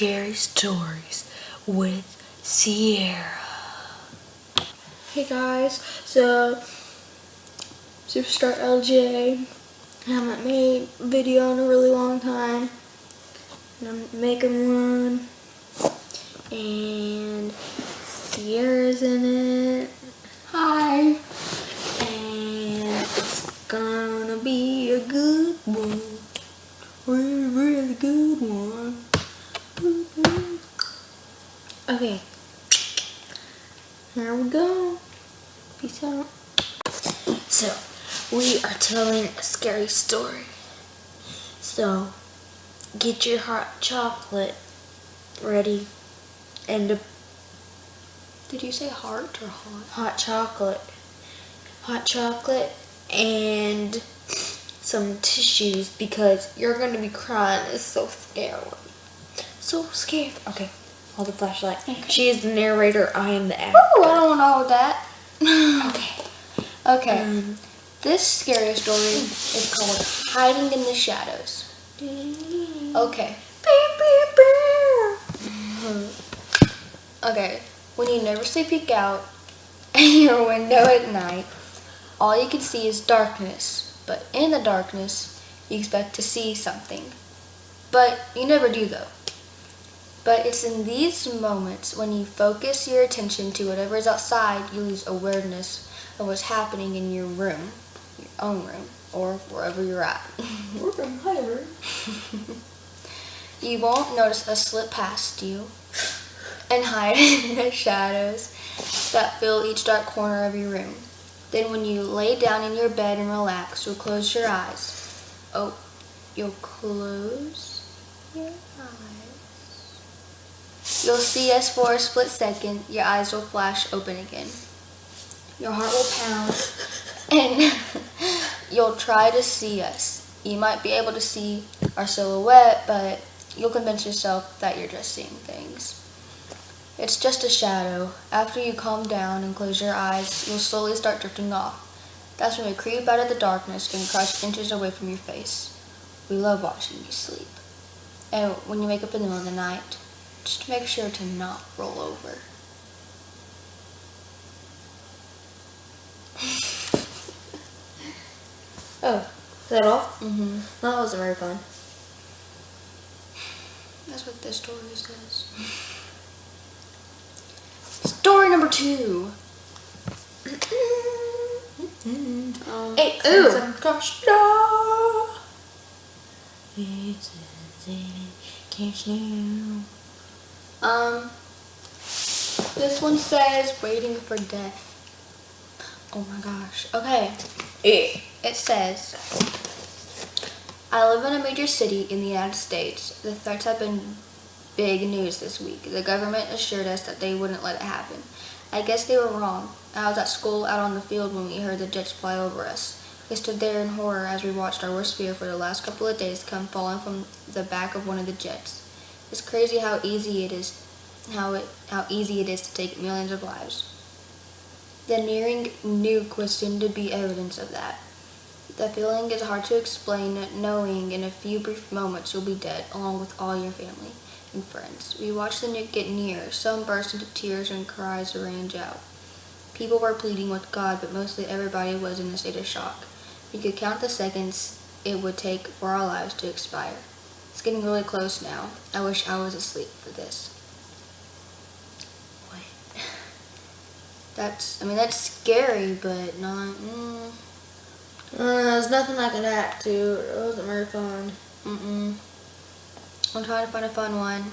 Scary Stories with Sierra. Hey guys, so Superstar LJ, I haven't made a video in a really long time, and I'm making one, and Sierra's in it. Hi. And it's gonna be a good one, really good one. Okay, here we go. Peace out. So, we are telling a scary story. So, get your hot chocolate ready and Did you say heart or hot? hot chocolate and some tissues because you're going to be crying. It's so scary. So scared. Okay, hold the flashlight. Okay. She is the narrator. I am the actor. Oh, I don't know that. Okay. Okay. This scary story is called Hiding in the Shadows. Okay. Okay. When you nervously peek out your window at night, all you can see is darkness. But in the darkness, you expect to see something. But you never do though. But it's in these moments when you focus your attention to whatever is outside, you lose awareness of what's happening in your room, your own room, or wherever you're at. You won't notice us slip past you and hide in the shadows that fill each dark corner of your room. Then when you lay down in your bed and relax, you'll close your eyes. Oh, you'll close your eyes. You'll see us for a split second. Your eyes will flash open again. Your heart will pound, and you'll try to see us. You might be able to see our silhouette, but you'll convince yourself that you're just seeing things. It's just a shadow. After you calm down and close your eyes, you'll slowly start drifting off. That's when we creep out of the darkness and crouch inches away from your face. We love watching you sleep. And when you wake up in the middle of the night, just make sure to not roll over. Oh, is that all? Mm-hmm. That wasn't very fun. That's what this story says. Story number 2. Hey, Ooh. This one says waiting for death. Oh my gosh. Okay. It says, I live in a major city in the United States. The threats have been big news this week. The government assured us that they wouldn't let it happen. I guess they were wrong. I was at school out on the field when we heard the jets fly over us. We stood there in horror as we watched our worst fear for the last couple of days come falling from the back of one of the jets. It's crazy how easy it is to take millions of lives. The nearing nuke was soon to be evidence of that. The feeling is hard to explain, knowing in a few brief moments you'll be dead, along with all your family and friends. We watched the nuke get near. Some burst into tears and cries rang out. People were pleading with God, but mostly everybody was in a state of shock. We could count the seconds it would take for our lives to expire. It's getting really close now. I wish I was asleep for this. What? That's scary, but not... There's nothing I could act to. It wasn't very fun. I'm trying to find a fun one.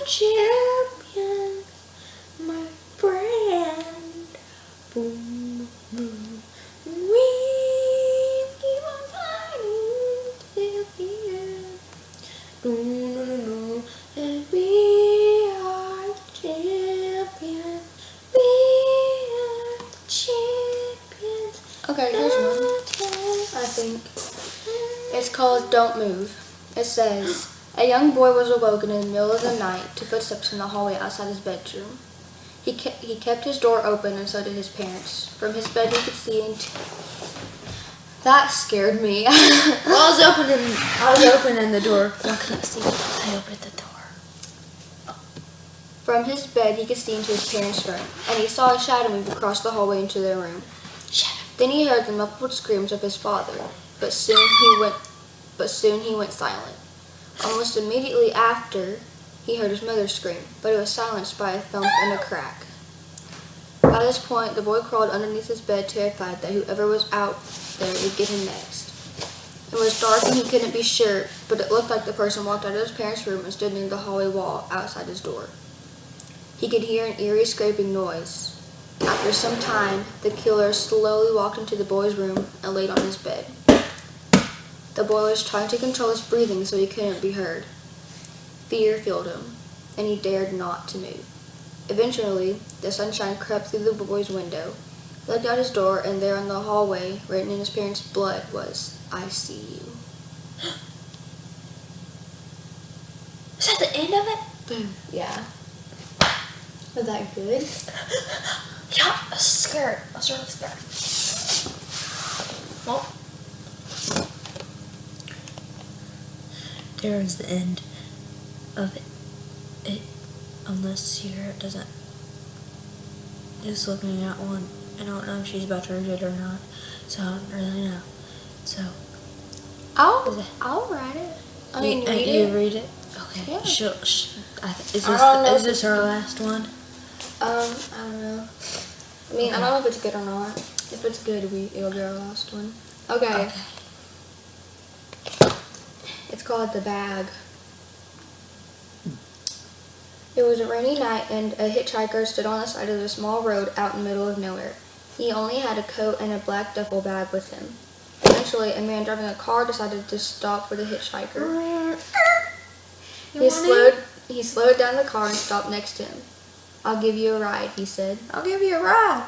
Champion, my friend. Boom, boom. We keep on fighting till the end. No, no, no, no. And we are the champions. We are the champions. Okay, here's one. I think. It's called Don't Move. It says, a young boy was awoken in the middle of the night to footsteps in the hallway outside his bedroom. He kept his door open, and so did his parents. From his bed he could see into... That scared me. I was opening the door. Y'all couldn't see. I opened the door. From his bed he could see into his parents' room, and he saw a shadow move across the hallway into their room. Then he heard the muffled screams of his father, but soon he went silent. Almost immediately after, he heard his mother scream, but it was silenced by a thump and a crack. By this point, the boy crawled underneath his bed, terrified that whoever was out there would get him next. It was dark and he couldn't be sure, but it looked like the person walked out of his parents' room and stood near the hallway wall outside his door. He could hear an eerie scraping noise. After some time, the killer slowly walked into the boy's room and laid on his bed. The boy was trying to control his breathing so he couldn't be heard. Fear filled him, and he dared not to move. Eventually, the sunshine crept through the boy's window. He looked out his door, and there in the hallway, written in his parents' blood, was, "I see you." Is that the end of it? Boom. Yeah. Was that good? Yeah, I was scared. I was really scared. Well, there is the end of it. Unless Sierra doesn't. Just looking at one. I don't know if she's about to read it or not. So I don't really know. So. I'll write it. I mean, read you it. read it? Okay. Yeah. Is this our last one? I don't know. I mean, I don't know if it's good or not. If it's good, it'll be our last one. Okay. It's called The Bag. It was a rainy night, and a hitchhiker stood on the side of a small road out in the middle of nowhere. He only had a coat and a black duffel bag with him. Eventually, a man driving a car decided to stop for the hitchhiker. He slowed down the car and stopped next to him. "I'll give you a ride," he said. I'll give you a ride.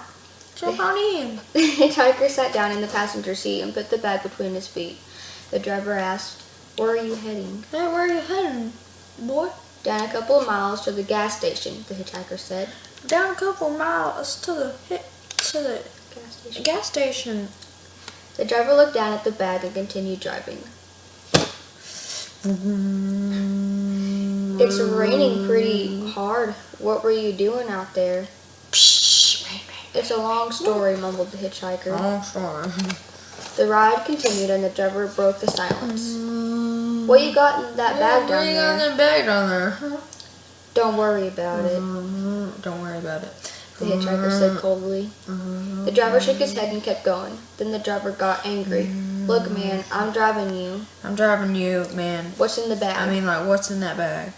Jump on in. The hitchhiker sat down in the passenger seat and put the bag between his feet. The driver asked, "Where are you heading?" Hey, where are you heading, boy? "Down a couple of miles to the gas station," the hitchhiker said. Down a couple miles to the gas station. The driver looked down at the bag and continued driving. "It's raining pretty hard. What were you doing out there?" "It's a long story," mumbled the hitchhiker. Oh, sorry. The ride continued and the driver broke the silence. "What you got in that bag down What you got in there?" that bag down there? "Don't worry about it," Don't worry about it. the hitchhiker said coldly. The driver shook his head and kept going. Then the driver got angry. "Look, man, I'm driving you. I'm driving you, man. What's in the bag?" I mean, like, what's in that bag?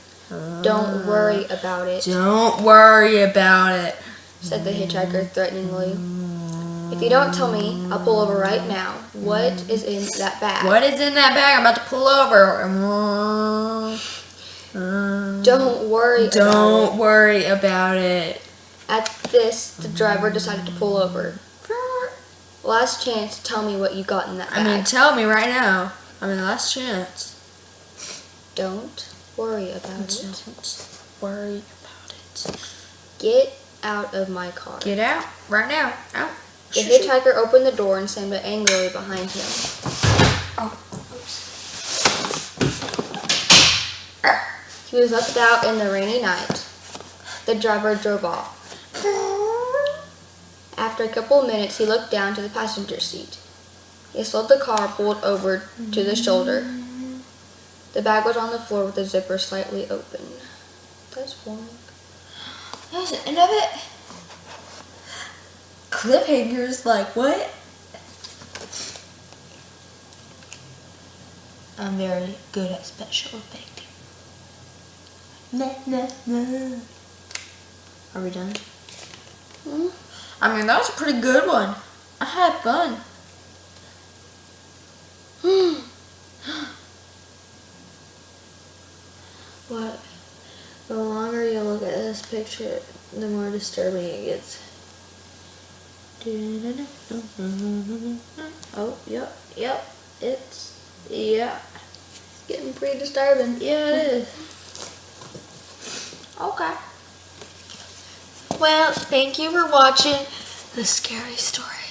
"Don't worry about it," Don't worry about it. said the hitchhiker threateningly. "If you don't tell me, I'll pull over right now. What is in that bag?" What is in that bag? I'm about to pull over. "Don't worry about it." Don't worry about it. At this, the driver decided to pull over. "Last chance to tell me what you got in that bag." I mean, tell me right now. I mean, last chance. "Don't worry about it. Don't worry about it. Get out of my car." Get out right now. Out. The hitchhiker opened the door and slammed it angrily behind him. Oh. He was left out in the rainy night. The driver drove off. After a couple of minutes, he looked down to the passenger seat. He slowed the car, pulled over to the shoulder. The bag was on the floor with the zipper slightly open. That's boring. That's the end of it. Cliffhangers, like what? I'm very good at special effects. Are we done? I mean, that was a pretty good one. I had fun. What? The longer you look at this picture, the more disturbing it gets. Oh, yep. It's Getting pretty disturbing. yeah, it is. Okay. Well, thank you for watching the scary story.